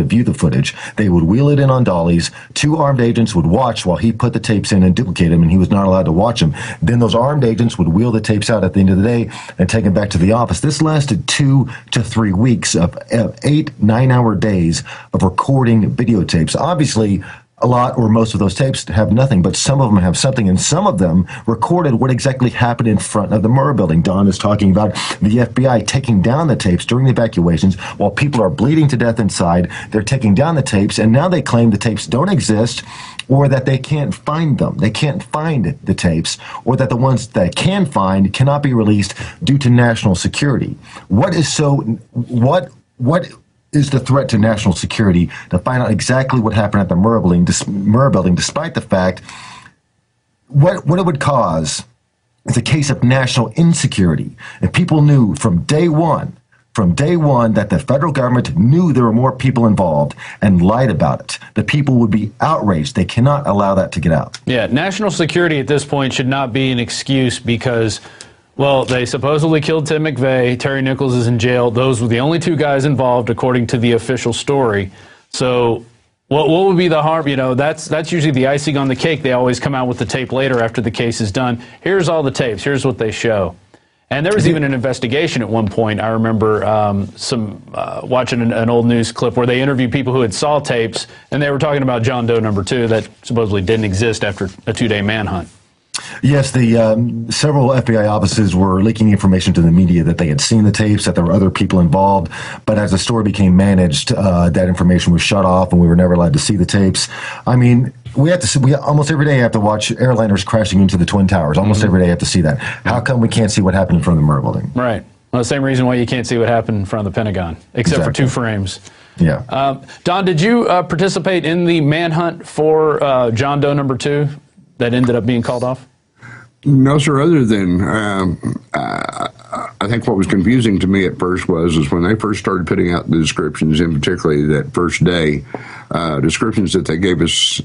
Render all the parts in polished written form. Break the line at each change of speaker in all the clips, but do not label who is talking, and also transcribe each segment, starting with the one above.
to view the footage. They would wheel it in on dollies. 2 armed agents would watch while he put the tapes in and duplicate them, and he was not allowed to watch them. Then those armed agents would wheel the tapes out at the end of the day and take them back to the office. This lasted 2 to 3 weeks of 8 9-hour days of recording videotapes. Obviously, a lot or most of those tapes have nothing, but some of them have something, and some of them recorded what exactly happened in front of the Murrah building. Don is talking about the FBI taking down the tapes during the evacuations while people are bleeding to death inside. They're taking down the tapes, and now they claim the tapes don't exist or that they can't find them. They can't find the tapes, or that the ones that can find cannot be released due to national security. What is the threat to national security to find out exactly what happened at the Murrah building, despite the fact what it would cause is a case of national insecurity. If people knew from day one that the federal government knew there were more people involved and lied about it, the people would be outraged. They cannot allow that to get out.
Yeah, national security at this point should not be an excuse because, well, they supposedly killed Tim McVeigh. Terry Nichols is in jail. Those were the only 2 guys involved, according to the official story. So what would be the harm? You know, that's usually the icing on the cake. They always come out with the tape later after the case is done. Here's all the tapes. Here's what they show. And there was even an investigation at one point. I remember watching an old news clip where they interviewed people who had saw tapes, and they were talking about John Doe number 2 that supposedly didn't exist after a 2-day manhunt.
Yes, the several FBI offices were leaking information to the media that they had seen the tapes, that there were other people involved. But as the story became managed, that information was shut off, and we were never allowed to see the tapes. I mean, we almost every day have to watch airliners crashing into the Twin Towers. Almost every day have to see that. How come we can't see what happened in front of the Murrah building? Right.
Well, the same reason why you can't see what happened in front of the Pentagon, except for 2 frames.
Yeah.
Don, did you participate in the manhunt for John Doe number 2 that ended up being called off?
No, sir, other than I think what was confusing to me at first was when they first started putting out the descriptions, and particularly that first day, descriptions that they gave us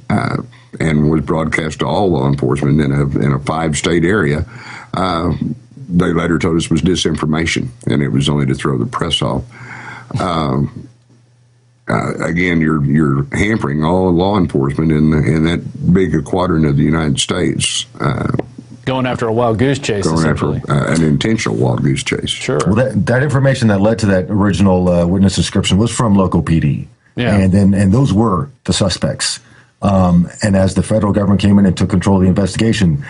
and was broadcast to all law enforcement in a 5-state area, they later told us was disinformation, and it was only to throw the press off. Again, you're hampering all law enforcement in that big a quadrant of the United States.
Going after a wild goose chase, essentially.
Going after an intentional wild goose chase.
Sure.
Well, that information that led to that original witness description was from local PD. Yeah. And those were the suspects. And as the federal government came in and took control of the investigation,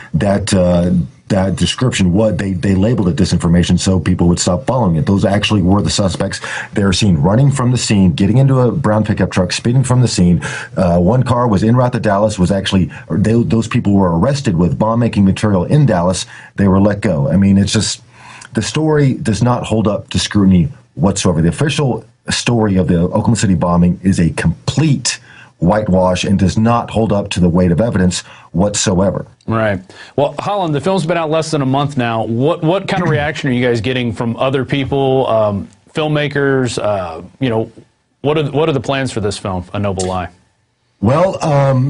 that description, they labeled it disinformation so people would stop following it. Those actually were the suspects. They were seen running from the scene, getting into a brown pickup truck, speeding from the scene. One car was en route to Dallas, those people were arrested with bomb-making material in Dallas. They were let go. I mean, it's just, the story does not hold up to scrutiny whatsoever. The official story of the Oklahoma City bombing is a complete whitewash and does not hold up to the weight of evidence whatsoever.
Right. Well, Holland, the film's been out less than a month now. What kind of reaction are you guys getting from other people, filmmakers? What are the plans for this film, A Noble Lie?
Well,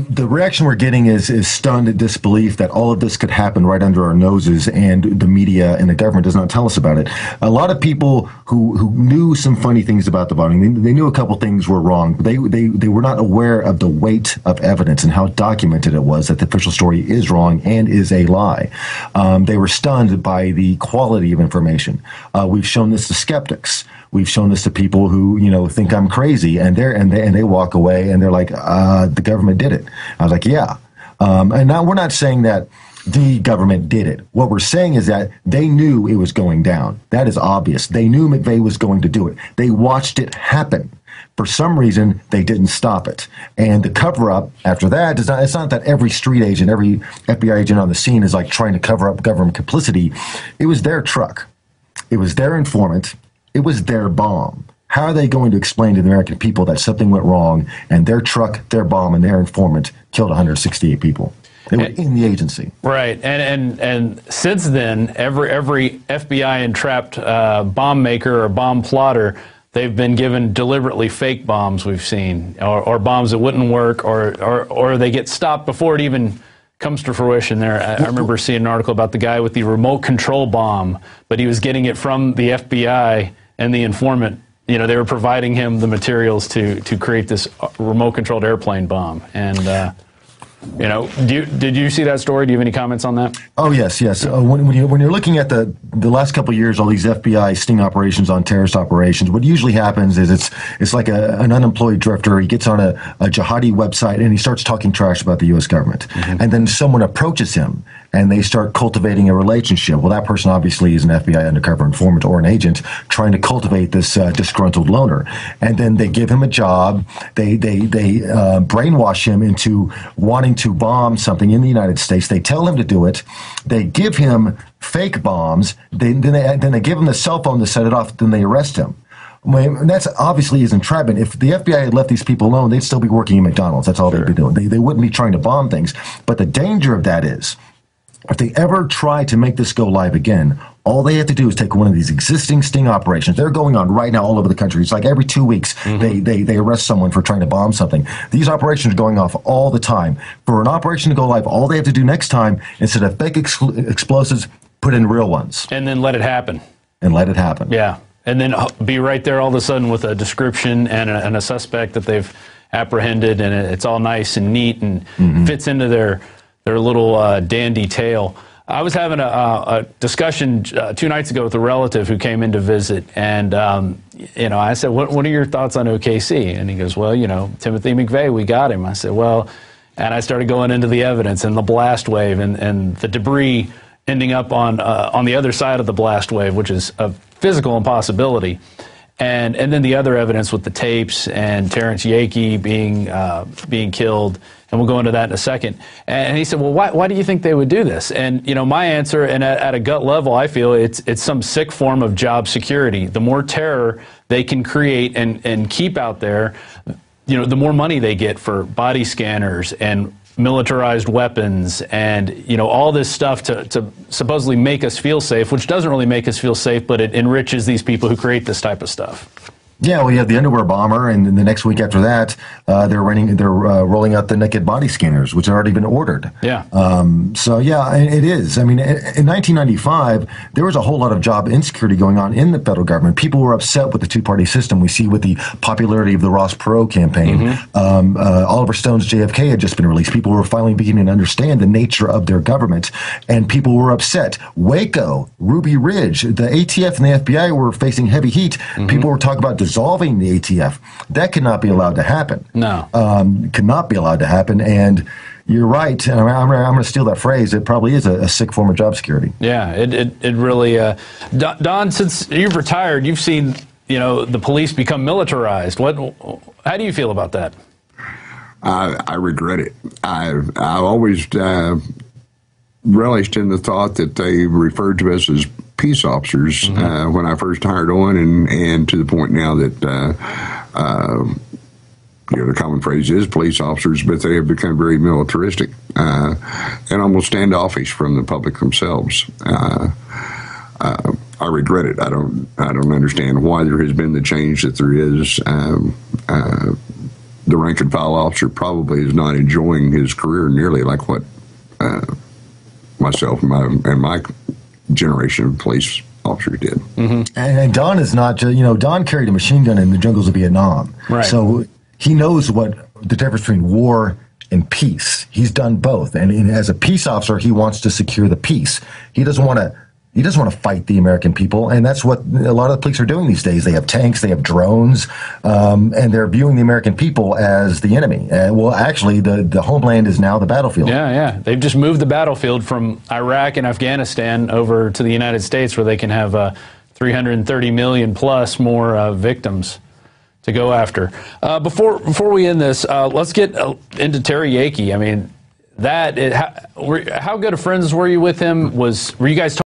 the reaction we're getting is stunned disbelief that all of this could happen right under our noses, and the media and the government does not tell us about it. A lot of people who knew some funny things about the bombing, they knew a couple things were wrong, but they were not aware of the weight of evidence and how documented it was that the official story is wrong and is a lie. They were stunned by the quality of information. We've shown this to skeptics. We've shown this to people who, think I'm crazy, and they walk away and they're like, the government did it. I was like, yeah. And now we're not saying that the government did it. What we're saying is that they knew it was going down. That is obvious. They knew McVeigh was going to do it. They watched it happen. For some reason, they didn't stop it. And the cover-up after that, it's not that every street agent, every FBI agent on the scene is like trying to cover up government complicity. It was their truck. It was their informant. It was their bomb. How are they going to explain to the American people that something went wrong and their truck, their bomb, and their informant killed 168 people? They were in the agency.
Right. And since then, every FBI entrapped bomb maker or bomb plotter, they've been given deliberately fake bombs, we've seen, or bombs that wouldn't work, or they get stopped before it even comes to fruition. I remember seeing an article about the guy with the remote control bomb, but he was getting it from the FBI, and the informant you know, they were providing him the materials to create this remote-controlled airplane bomb. And, you know, did you see that story? Do you have any comments on that?
Oh, yes. When you're looking at the last couple of years, all these FBI sting operations on terrorist operations, what usually happens is it's like an unemployed drifter. He gets on a jihadi website and he starts talking trash about the U.S. government. Mm-hmm. And then someone approaches him and they start cultivating a relationship. Well, that person obviously is an FBI undercover informant or an agent trying to cultivate this disgruntled loner. And then they give him a job. They brainwash him into wanting to bomb something in the United States. They tell him to do it. They give him fake bombs. Then they give him the cell phone to set it off. Then they arrest him. And that's obviously his entrapment. If the FBI had left these people alone, they'd still be working at McDonald's. That's all they'd be doing. They wouldn't be trying to bomb things. But the danger of that is, if they ever try to make this go live again, all they have to do is take one of these existing sting operations. They're going on right now all over the country. It's like every 2 weeks they arrest someone for trying to bomb something. These operations are going off all the time. For an operation to go live, all they have to do next time, instead of fake explosives, put in real ones.
And then let it happen. Yeah. And then be right there all of a sudden with a description and a suspect that they've apprehended, and it's all nice and neat and fits into their little dandy tale. I was having a discussion 2 nights ago with a relative who came in to visit, and you know, I said, what are your thoughts on OKC? And he goes, well, you know, Timothy McVeigh, we got him. I said, well, and I started going into the evidence and the blast wave and the debris ending up on the other side of the blast wave, which is a physical impossibility. And then the other evidence with the tapes and Terrence Yakey being killed, and we'll go into that in a second. And he said, well, why do you think they would do this? And, you know, my answer, and at a gut level, I feel it's some sick form of job security. The more terror they can create and keep out there, you know, the more money they get for body scanners and militarized weapons and, you know, all this stuff to supposedly make us feel safe, which doesn't really make us feel safe, but it enriches these people who create this type of stuff.
Yeah, well, you have the underwear bomber, and then the next week after that, they're rolling out the naked body scanners, which had already been ordered.
Yeah.
So yeah, it is. I mean, in 1995, there was a whole lot of job insecurity going on in the federal government. People were upset with the two-party system. We see with the popularity of the Ross Perot campaign. Oliver Stone's JFK had just been released. People were finally beginning to understand the nature of their government, and people were upset. Waco, Ruby Ridge, the ATF and the FBI were facing heavy heat. People were talking about dissolving the ATF. That cannot be allowed to happen.
No.
Cannot be allowed to happen. And you're right. And I'm going to steal that phrase. It probably is a sick form of job security.
Yeah, it really. Don, since you've retired, you've seen, you know, the police become militarized. How do you feel about that?
I regret it. I've always relished in the thought that they referred to us as peace officers when I first hired on, and to the point now that you know, the common phrase is police officers, but they have become very militaristic and almost standoffish from the public themselves. I regret it. I don't understand why there has been the change that there is. The rank and file officer probably is not enjoying his career nearly like what myself and my generation of police officers did.
And Don is not just, you know, Don carried a machine gun in the jungles of Vietnam.
Right.
So he knows what the difference between war and peace. He's done both. And as a peace officer, he wants to secure the peace. He doesn't want to fight the American people, and that's what a lot of the police are doing these days. They have tanks, they have drones, and they're viewing the American people as the enemy. Well, actually, the homeland is now the battlefield.
Yeah. They've just moved the battlefield from Iraq and Afghanistan over to the United States, where they can have 330 million plus more victims to go after. Before we end this, let's get into Terry Yakey. I mean, how good of friends were you with him? Were you guys